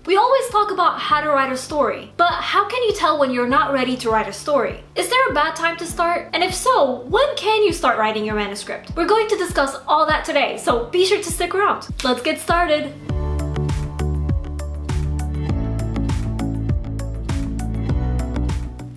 We always talk about how to write a story, but how can you tell when you're not ready to write a story? Is there a bad time to start? And if so, when can you start writing your manuscript? We're going to discuss all that today, so be sure to stick around. Let's get started.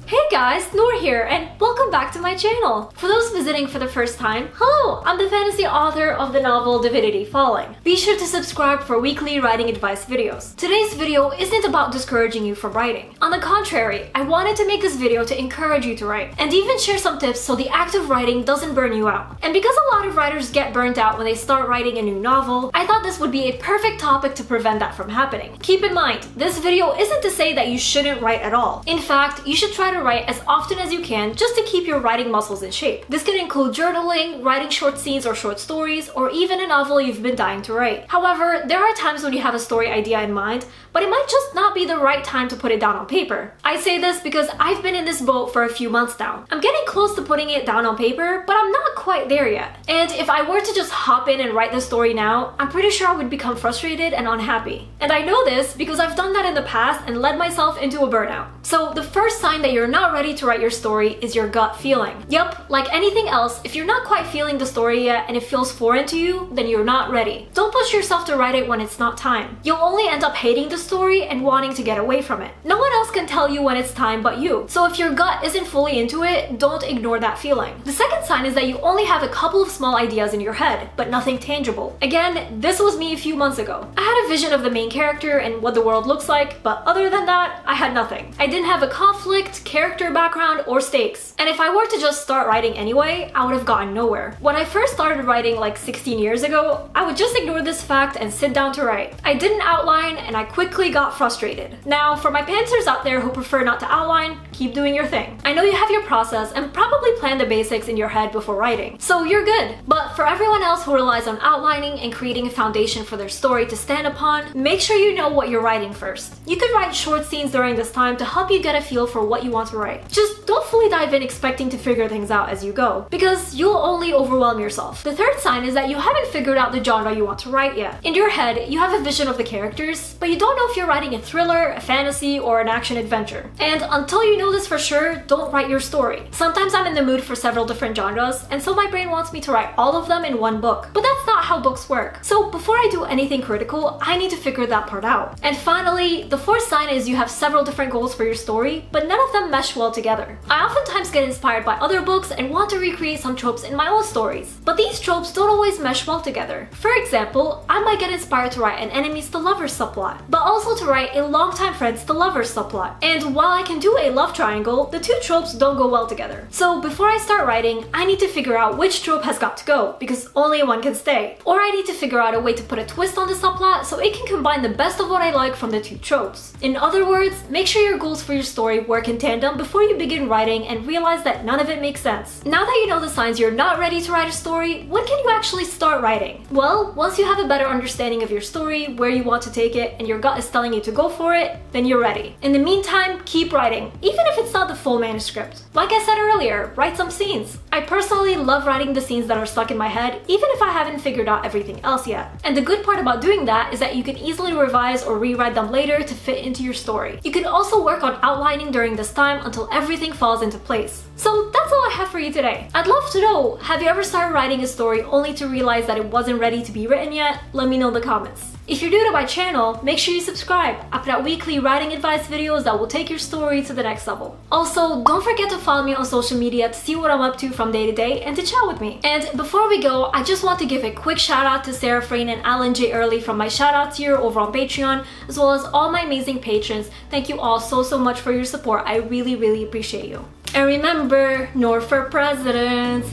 Hey guys, Nour here, and welcome back to my channel. For those visiting for the first time, hello! I'm the fantasy author of the novel Divinity Falling. Be sure to subscribe for weekly writing advice videos. Today's video isn't about discouraging you from writing. On the contrary, I wanted to make this video to encourage you to write, and even share some tips so the act of writing doesn't burn you out. And because a lot of writers get burnt out when they start writing a new novel, I thought this would be a perfect topic to prevent that from happening. Keep in mind, this video isn't to say that you shouldn't write at all. In fact, you should try to write as often as you can just to keep your writing muscles in shape. This can include journaling, writing short scenes or short stories, or even a novel you've been dying to write. However, there are times when you have a story idea in mind, but it might just not be the right time to put it down on paper. I say this because I've been in this boat for a few months now. I'm getting close to putting it down on paper, but I'm not quite there yet. And if I were to just hop in and write the story now, I'm pretty sure I would become frustrated and unhappy. And I know this because I've done that in the past and led myself into a burnout. So the first sign that you're not ready to write your story is your gut feeling. Yup, like anything else, if you're not quite feeling the story yet and it feels foreign to you, then you're not ready. Don't push yourself to write it when it's not time. You'll only end up hating the story and wanting to get away from it. No one else can tell you when it's time but you. So if your gut isn't fully into it, don't ignore that feeling. The second sign is that you only have a couple of small ideas in your head, but nothing tangible. Again, this was me a few months ago. I had a vision of the main character and what the world looks like, but other than that, I had nothing. I didn't have a conflict, character background, or stakes. And if I were to just start writing anyway, I would have gotten nowhere. When I first started writing like 16 years ago, I would just ignore this fact and sit down to write. I didn't outline and I quickly got frustrated. Now, for my pantsers out there who prefer not to outline, keep doing your thing. I know you have your process and probably plan the basics in your head before writing, so you're good. But for everyone else who relies on outlining and creating a foundation for their story to stand upon, make sure you know what you're writing first. You could write short scenes during this time to help you get a feel for what you want to write. Just don't fully dive in expecting to figure things out as you go, because you'll only overwhelm yourself. The third sign is that you haven't figured out the genre you want to write yet. In your head, you have a vision of the characters, but you don't know if you're writing a thriller, a fantasy, or an action adventure. And until you know this for sure, don't write your story. Sometimes I'm in the mood for several different genres, and so my brain wants me to write all of them in one book. But that's not how books work. So before I do anything critical, I need to figure that part out. And finally, the fourth sign is you have several different goals for your story, but none of them mesh well together. I oftentimes get inspired by other books and want to recreate some tropes in my own stories, but these tropes don't always mesh well together. For example, I might get inspired to write an enemies to lovers subplot, but also to write a longtime friends to lovers subplot. And while I can do a love triangle, the two tropes don't go well together. So before I start writing, I need to figure out which trope has got to go, because only one can stay. Or I need to figure out a way to put a twist on the subplot so it can combine the best of what I like from the two tropes. In other words, make sure your goals for your story work in tandem before you begin writing and realize that none of it makes sense. Now that you know the signs you're not ready to write a story, when can you actually start writing? Well, once you have a better understanding of your story, where you want to take it, and your gut is telling you to go for it, then you're ready. In the meantime, keep writing, even if it's not the full manuscript. Like I said earlier, write some scenes. I personally love writing the scenes that are stuck in my head, even if I haven't figured out everything else yet. And the good part about doing that is that you can easily revise or rewrite them later to fit into your story. You can also work on outlining during this time until everything falls into place. So that's all I have for you today. I'd love to know, have you ever started writing a story only to realize that it wasn't ready to be written yet? Let me know in the comments. If you're new to my channel, make sure you subscribe. I put out weekly writing advice videos that will take your story to the next level. Also, don't forget to follow me on social media to see what I'm up to from day to day and to chat with me. And before we go, I just want to give a quick shout out to Sarah Frayne and Alan J. Early from my shout out tier over on Patreon, as well as all my amazing patrons. Thank you all so much for your support. I really appreciate you. And remember, Nour for president!